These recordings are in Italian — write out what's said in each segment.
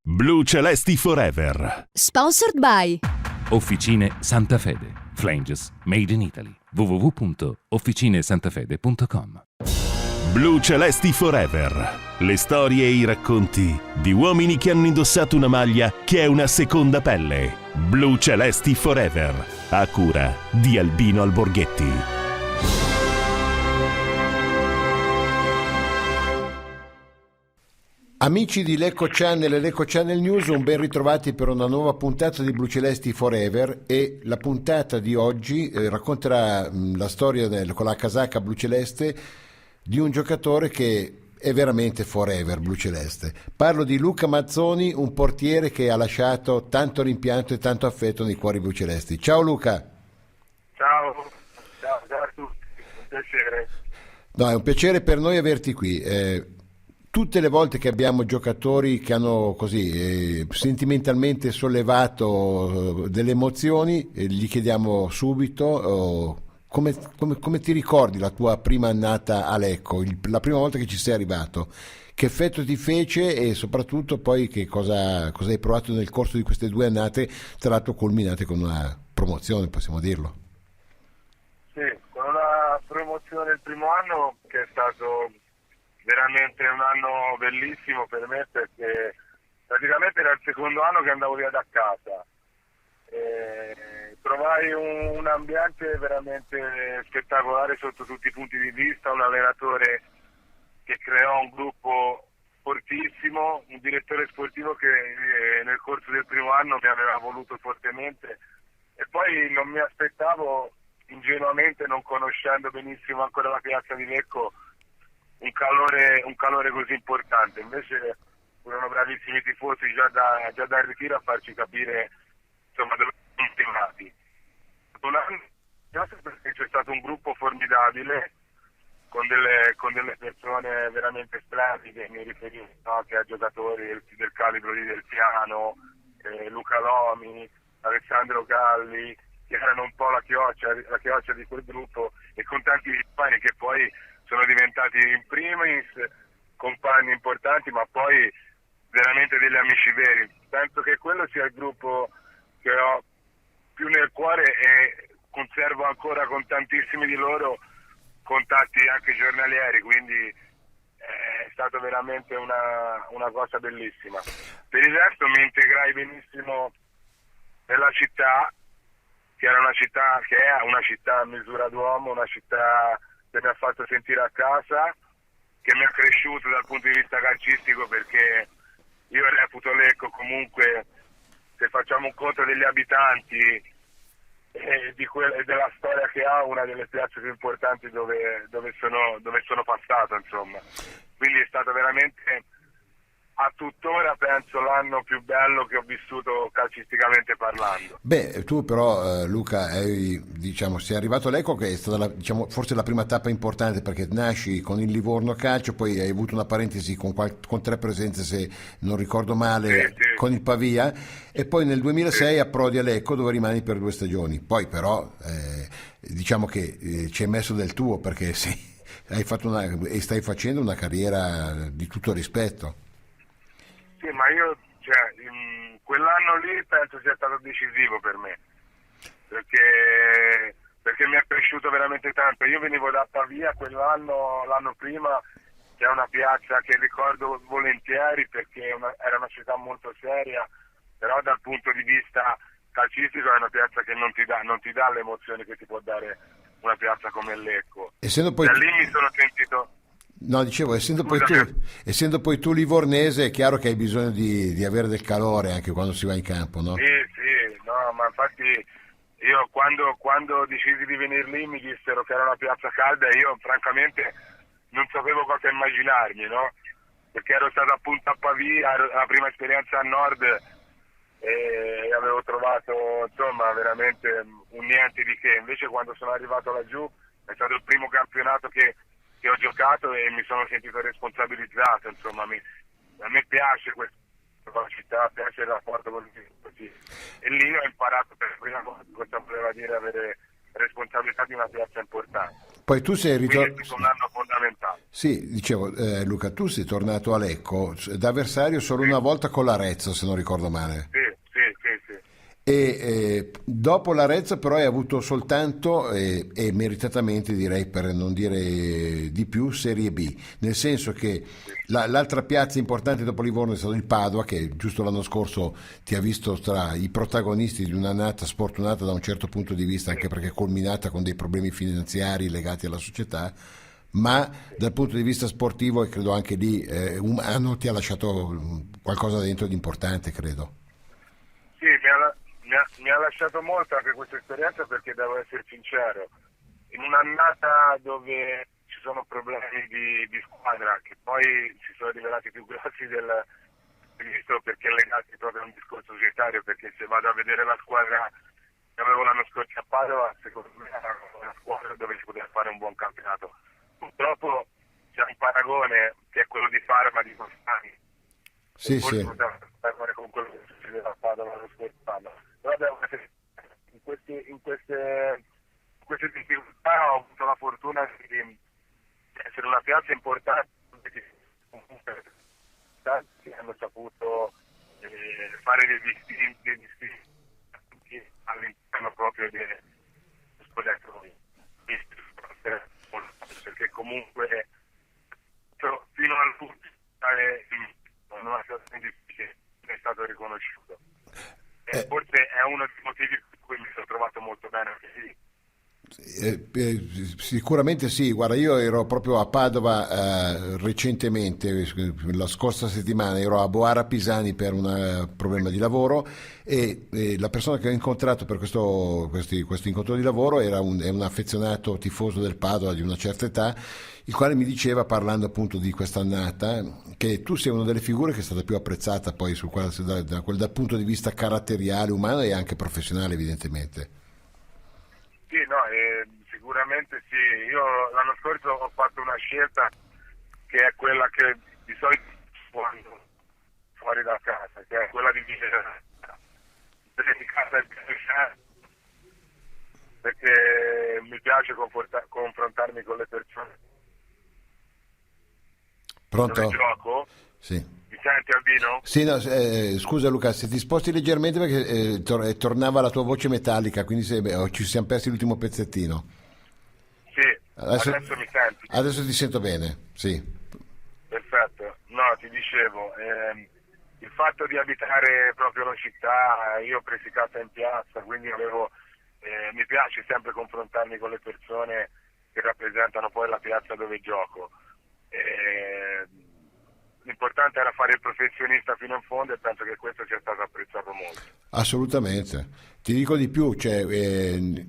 Blu Celesti Forever. Sponsored by Officine Santa Fede. Flanges Made in Italy. www.officinesantafede.com. Blu Celesti Forever. Le storie e i racconti di uomini che hanno indossato una maglia che è una seconda pelle. Blu Celesti Forever. A cura di Albino Alborghetti. Amici di Lecco Channel e Lecco Channel News, un ben ritrovati per una nuova puntata di Blu Celesti Forever, e la puntata di oggi racconterà la storia con la casacca blu celeste di un giocatore che è veramente forever blu celeste. Parlo di Luca Mazzoni, un portiere che ha lasciato tanto rimpianto e tanto affetto nei cuori blu celesti. Ciao Luca. Ciao a tutti, un piacere. No, è un piacere per noi averti qui. Tutte le volte che abbiamo giocatori che hanno così sentimentalmente sollevato delle emozioni, gli chiediamo subito come ti ricordi la tua prima annata a Lecco, la prima volta che ci sei arrivato, che effetto ti fece e soprattutto poi che cosa hai provato nel corso di queste due annate, tra l'altro culminate con una promozione, possiamo dirlo. Sì, con una promozione il primo anno che è stato veramente un anno bellissimo per me, perché praticamente era il secondo anno che andavo via da casa. Trovai un ambiente veramente spettacolare sotto tutti i punti di vista, un allenatore che creò un gruppo fortissimo, un direttore sportivo che nel corso del primo anno mi aveva voluto fortemente, e poi non mi aspettavo ingenuamente, non conoscendo benissimo ancora la piazza di Lecco, un calore così importante. Invece furono bravissimi i tifosi già dal ritiro a farci capire insomma dove siamo impegnati. Un anno perché c'è stato un gruppo formidabile con delle persone veramente splendide, mi riferisco anche a giocatori del calibro di Del Piano, Luca Lomi, Alessandro Galli, che erano un po' la chioccia di quel gruppo, e con tanti compagni che poi sono diventati in primis compagni importanti, ma poi veramente degli amici veri. Penso che quello sia il gruppo che ho più nel cuore, e conservo ancora con tantissimi di loro contatti anche giornalieri, quindi è stato veramente una cosa bellissima. Per il resto mi integrai benissimo nella città, che è una città a misura d'uomo, una città che mi ha fatto sentire a casa, che mi ha cresciuto dal punto di vista calcistico, perché io reputo Lecco comunque, se facciamo un conto degli abitanti e della storia che ha, una delle piazze più importanti dove sono passato, insomma. Quindi è stato veramente, a tuttora penso, l'anno più bello che ho vissuto calcisticamente parlando. Beh, tu però Luca sei arrivato a Lecco, che è stata forse la prima tappa importante, perché nasci con il Livorno Calcio, poi hai avuto una parentesi con 3 presenze, se non ricordo male, sì. con il Pavia, e poi nel 2006 approdi a Lecco, dove rimani per 2 stagioni. Poi però diciamo che ci hai messo del tuo, perché hai fatto e stai facendo una carriera di tutto rispetto. Sì, ma io quell'anno lì penso sia stato decisivo per me, perché mi è cresciuto veramente tanto. Io venivo da Pavia l'anno prima, che è una piazza che ricordo volentieri, perché era una città molto seria, però dal punto di vista calcistico è una piazza che non ti dà le emozioni che ti può dare una piazza come Lecco. Da lì mi sono sentito... No, dicevo, essendo poi tu livornese, è chiaro che hai bisogno di avere del calore anche quando si va in campo, no? Sì, no, ma infatti io quando decisi di venire lì mi dissero che era una piazza calda, e io francamente non sapevo cosa immaginarmi, no? Perché ero stato appunto a Pavia, la prima esperienza a nord, e avevo trovato insomma veramente un niente di che. Invece quando sono arrivato laggiù è stato il primo campionato che ho giocato, e mi sono sentito responsabilizzato, insomma a me piace questa città, piace il rapporto con così, e lì ho imparato per prima cosa voleva dire avere responsabilità di una piazza importante. Poi tu sei Quindi è stato un anno fondamentale. Sì, dicevo, Luca, tu sei tornato a Lecco da avversario solo una volta con l'Arezzo, se non ricordo male. Sì, sì, sì, sì. E dopo l'Arezzo però hai avuto soltanto, e meritatamente direi per non dire di più, Serie B, nel senso che l'altra piazza importante dopo Livorno è stato il Padova, che giusto l'anno scorso ti ha visto tra i protagonisti di un'annata sfortunata da un certo punto di vista, anche perché culminata con dei problemi finanziari legati alla società, ma dal punto di vista sportivo e credo anche lì umano ti ha lasciato qualcosa dentro di importante, credo. Sì, mi ha lasciato molto anche questa esperienza, perché devo essere sincero, in un'annata dove ci sono problemi di squadra che poi si sono rivelati più grossi del previsto, perché legati proprio a un discorso societario, perché se vado a vedere la squadra che avevo l'anno scorso a Padova, secondo me era una squadra dove si poteva fare un buon campionato. Purtroppo c'è un paragone che è quello di Parma di quest'anno. Sì, Forse sì. poteva paragone con quello che succedeva a Padova l'anno scorso anno. Però devo essere in queste difficoltà ho avuto la fortuna di essere una piazza importante, perché comunque tanti hanno saputo fare dei distinti all'interno proprio dello spogliatoio, perché comunque fino all'ultimo in una situazione difficile è stato riconosciuto. E forse è uno dei motivi per cui mi sono trovato molto bene anche lì. Sicuramente sì, guarda, io ero proprio a Padova recentemente, la scorsa settimana ero a Boara Pisani per un problema di lavoro e la persona che ho incontrato per questo incontro di lavoro è un affezionato tifoso del Padova di una certa età, il quale mi diceva, parlando appunto di quest'annata, che tu sei una delle figure che è stata più apprezzata poi dal punto di vista caratteriale, umano e anche professionale evidentemente. Sì, no, sicuramente sì. Io l'anno scorso ho fatto una scelta che è quella che di solito quando fuori da casa, che è quella di vivere dedicata al piacere, perché mi piace confrontarmi con le persone. Pronto? Dove gioco? Sì. Mi senti, Albino? Sì, no, scusa Luca, se ti sposti leggermente perché tornava la tua voce metallica, quindi ci siamo persi l'ultimo pezzettino. Sì, adesso mi senti? Adesso ti sento bene, sì. Perfetto, no, ti dicevo, il fatto di abitare proprio la città, io ho preso casa in piazza, quindi mi piace sempre confrontarmi con le persone che rappresentano poi la piazza dove gioco. L'importante era fare il professionista fino in fondo e penso che questo sia stato apprezzato molto. Assolutamente. Ti dico di più, cioè,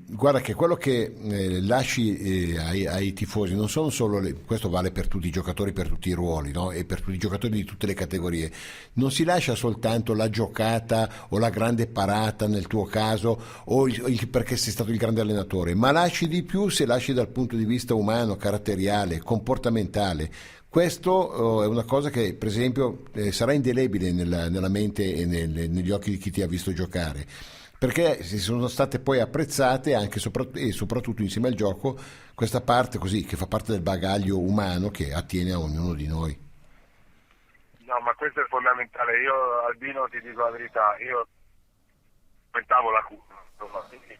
guarda che quello che lasci ai tifosi non sono solo, questo vale per tutti i giocatori, per tutti i ruoli, no? E per tutti i giocatori di tutte le categorie, non si lascia soltanto la giocata o la grande parata nel tuo caso o perché sei stato il grande allenatore, ma lasci di più se lasci dal punto di vista umano, caratteriale, comportamentale. Questo è una cosa che, per esempio, sarà indelebile nella mente e negli occhi di chi ti ha visto giocare, perché si sono state poi apprezzate anche e soprattutto insieme al gioco questa parte così, che fa parte del bagaglio umano che attiene a ognuno di noi. No, ma questo è fondamentale. Io, Albino, ti dico la verità, io frequentavo la curva, quindi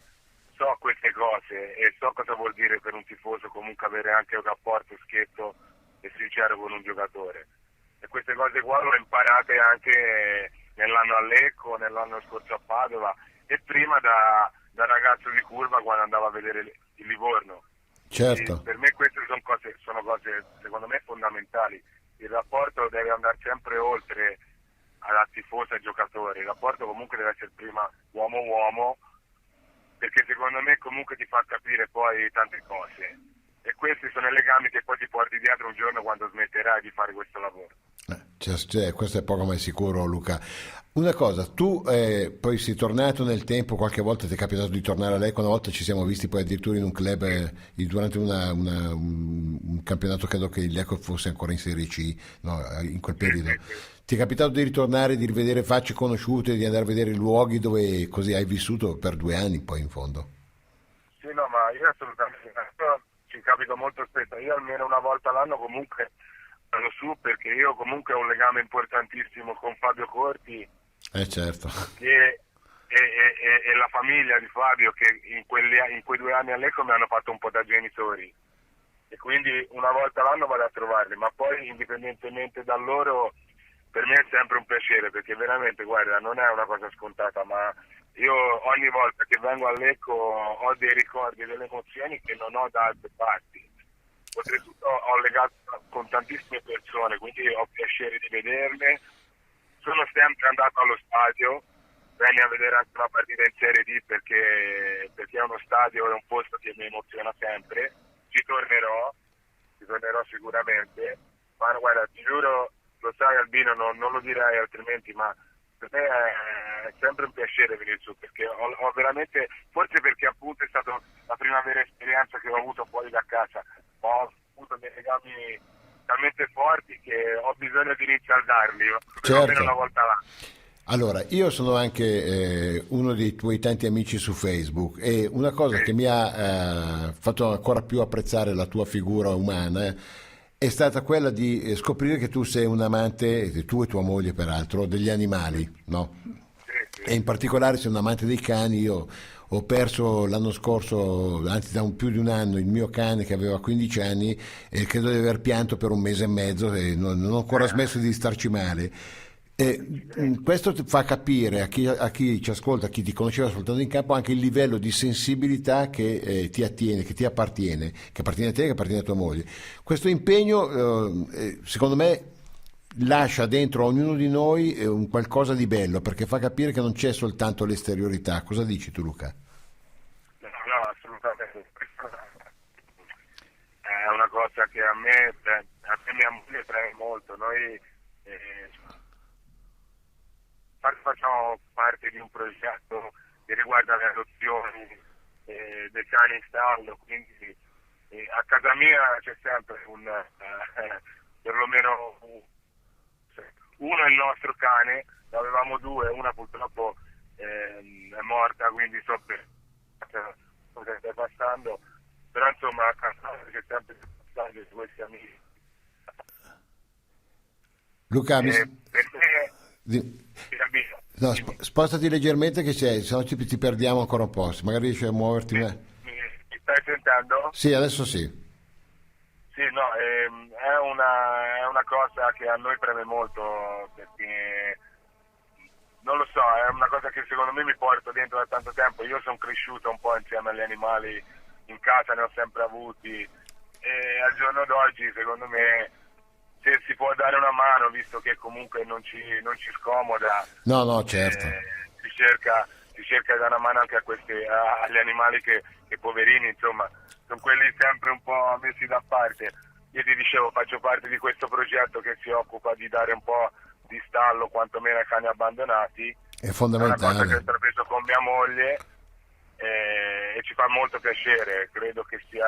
so queste cose e so cosa vuol dire per un tifoso comunque avere anche un rapporto schietto e sincero con un giocatore, e queste cose qua l'ho imparate anche nell'anno a Lecco, nell'anno scorso a Padova e prima da ragazzo di curva quando andavo a vedere il Livorno. Certo. E per me queste sono cose secondo me fondamentali. Il rapporto deve andare sempre oltre al tifoso e al giocatore, il rapporto comunque deve essere prima uomo-uomo, perché secondo me comunque ti fa capire poi tante cose. E questi sono i legami che poi ti porti dietro un giorno quando smetterai di fare questo lavoro. Questo è poco ma è sicuro, Luca. Una cosa, tu poi sei tornato nel tempo, qualche volta ti è capitato di tornare a Lecco, una volta ci siamo visti poi addirittura in un club durante un campionato, credo che il Lecco fosse ancora in Serie C, no, in quel periodo. Ti è capitato di ritornare, di rivedere facce conosciute, di andare a vedere i luoghi dove così hai vissuto per 2 anni poi in fondo? Sì, no, ma io assolutamente ci ci capita molto spesso. Io almeno una volta all'anno comunque vado su, perché io comunque ho un legame importantissimo con Fabio Corti Certo. e la famiglia di Fabio, che in quei 2 anni a Lecco mi hanno fatto un po' da genitori, e quindi una volta all'anno vado a trovarli, ma poi indipendentemente da loro per me è sempre un piacere, perché veramente, guarda, non è una cosa scontata, ma io ogni volta che vengo a Lecco ho dei ricordi, delle emozioni che non ho da altre parti. Oltretutto ho legato con tantissime persone, quindi ho piacere di vederle. Sono sempre andato allo stadio, venni a vedere anche una partita in Serie D perché è uno stadio, è un posto che mi emoziona sempre. Ci tornerò sicuramente, ma guarda, ti giuro, lo sai Albino, non lo direi altrimenti, ma per me è sempre un piacere venire su, perché ho veramente, forse perché appunto è stata la prima vera esperienza che ho avuto fuori da casa, ho avuto dei legami talmente forti che ho bisogno di rinsaldarli, almeno Certo. una volta l'anno. Allora, io sono anche uno dei tuoi tanti amici su Facebook, e una cosa che mi ha fatto ancora più apprezzare la tua figura umana è stata quella di scoprire che tu sei un amante, tu e tua moglie peraltro, degli animali, no? Sì. E in particolare sei un amante dei cani. Io ho perso l'anno scorso, anzi da più di un anno, il mio cane che aveva 15 anni, e credo di aver pianto per un mese e mezzo e non ho ancora smesso di starci male. Questo ti fa capire a chi ci ascolta, a chi ti conosceva soltanto in campo, anche il livello di sensibilità che ti attiene, che ti appartiene, che appartiene a te, che appartiene a tua moglie. Questo impegno, secondo me, lascia dentro ognuno di noi un qualcosa di bello, perché fa capire che non c'è soltanto l'esteriorità. Cosa dici tu, Luca? No, assolutamente. È una cosa che a me e mia moglie preme molto. Noi facciamo parte di un progetto che riguarda le adozioni dei cani in stallo, quindi a casa mia c'è sempre perlomeno uno è il nostro cane, ne avevamo 2, una purtroppo è morta, quindi so per cosa stai passando, però insomma a casa c'è sempre passando di questi amici. Luca, Per me no, spostati leggermente che c'è, se no ti perdiamo ancora un po'. Se magari riesci a muoverti. mi stai sentendo? Sì, adesso sì. Sì, no, è una cosa che a noi preme molto, perché non lo so, è una cosa che secondo me mi porto dentro da tanto tempo. Io sono cresciuto un po' insieme agli animali, in casa ne ho sempre avuti, e al giorno d'oggi secondo me, se si può dare una mano, visto che comunque non ci scomoda, No, certo. si cerca di dare una mano anche agli animali che poverini, insomma, sono quelli sempre un po' messi da parte. Io ti dicevo, faccio parte di questo progetto che si occupa di dare un po' di stallo quantomeno ai cani abbandonati. È È una fondamentale. cosa che ho intrapreso con mia moglie e ci fa molto piacere. Credo che sia,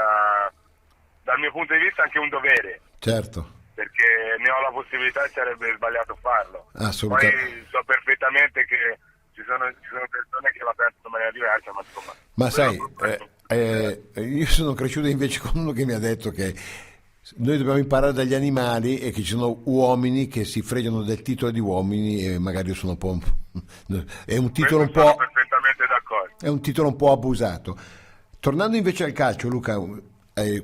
dal mio punto di vista, anche un dovere, Certo, perché ne ho la possibilità e sarebbe sbagliato farlo. assolutamente. Poi so perfettamente che ci sono persone che la pensano in maniera diversa, ma insomma. Ma sai, io sono cresciuto invece con uno che mi ha detto che noi dobbiamo imparare dagli animali e che ci sono uomini che si fregano del titolo di uomini, e magari io sono un po'. È un titolo un sono po'. perfettamente d'accordo. È un titolo un po' abusato. Tornando invece al calcio, Luca,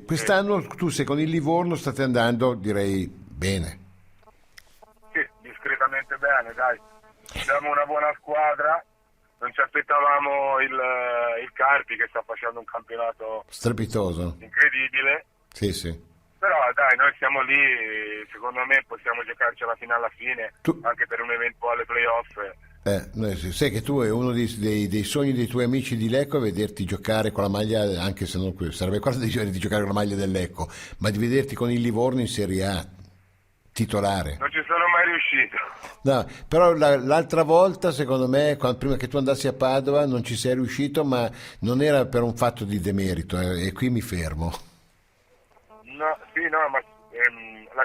quest'anno tu sei con il Livorno, state andando, direi, bene. Sì, discretamente bene, dai. Siamo una buona squadra, non ci aspettavamo il Carpi che sta facendo un campionato Strepitoso. incredibile, Sì. però dai, noi siamo lì, secondo me possiamo giocarcela fino alla fine, anche per un eventuale playoff. Sai che tu è uno dei sogni dei tuoi amici di Lecco, è vederti giocare con la maglia, anche se non sarebbe quasi di giocare con la maglia del Lecco, ma di vederti con il Livorno in Serie A, titolare. Non ci sono mai riuscito. No, però l'altra volta, secondo me, prima che tu andassi a Padova, non ci sei riuscito, ma non era per un fatto di demerito, e qui mi fermo. No, sì, no, ma la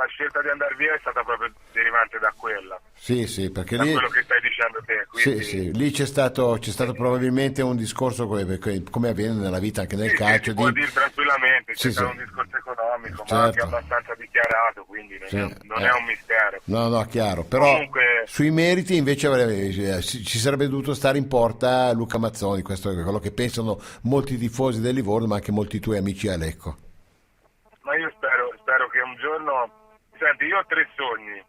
scelta di andare via è stata proprio derivante da quella, Sì, perché da lì, quello che stai dicendo te. Quindi, sì, lì c'è stato probabilmente un discorso come avviene nella vita, anche nel sì, calcio, si può dire tranquillamente, c'è Sì, stato sì. un discorso economico, Certo. ma anche abbastanza dichiarato, quindi non è un mistero. No, chiaro, però Comunque- sui meriti invece ci sarebbe dovuto stare in porta Luca Mazzoni, questo è quello che pensano molti tifosi del Livorno, ma anche molti tuoi amici a Lecco. Ma io spero che un giorno... Senti, io ho 3 sogni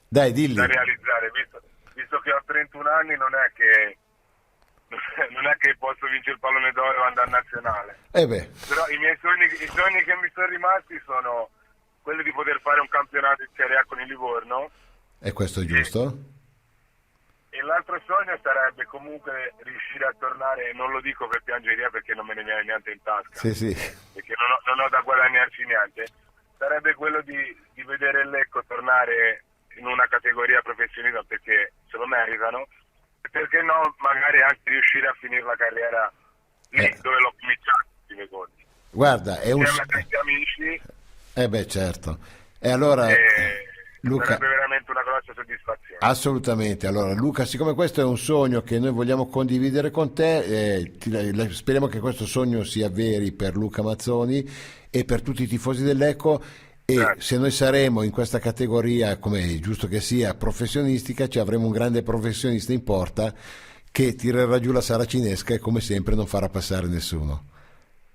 Dai, dilli. da realizzare, visto che ho 31 anni, non è che posso vincere il pallone d'oro o andare a nazionale. Però I sogni che mi sono rimasti sono quelli di poter fare un campionato in Serie A con il Livorno, e questo è giusto? e l'altro sogno sarebbe comunque riuscire a tornare, non lo dico per piangeria perché non me ne viene niente in tasca, Sì. perché non ho da guadagnarci niente, sarebbe quello di vedere il Lecco tornare in una categoria professionista, perché se lo meritano, e perché no magari anche riuscire a finire la carriera lì dove l'ho cominciato, i miei conti. Guarda, è un... Insieme a tanti amici, certo. E allora, Luca... sarebbe veramente una grossa soddisfazione. Assolutamente. Allora, Luca, siccome questo è un sogno che noi vogliamo condividere con te, speriamo che questo sogno si avveri per Luca Mazzoni e per tutti i tifosi dell'Ecco. E Grazie. se noi saremo in questa categoria, come è giusto che sia, professionistica, ci avremo un grande professionista in porta che tirerà giù la saracinesca e come sempre non farà passare nessuno.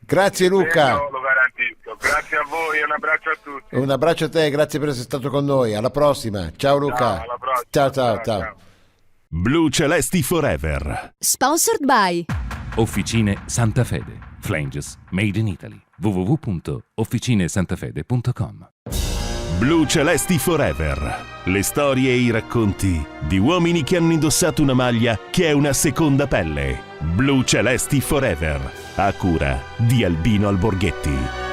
Grazie Luca. Lo garantisco. Grazie a voi e un abbraccio a tutti. Un abbraccio a te, grazie per essere stato con noi. Alla prossima. Ciao Luca. Ciao, alla prossima. Ciao. Blu Celesti Forever. Sponsored by Officine Santa Fede. Flanges Made in Italy. www.officinesantafede.com. Blu Celesti Forever. Le storie e i racconti di uomini che hanno indossato una maglia che è una seconda pelle. Blu Celesti Forever. A cura di Albino Alborghetti.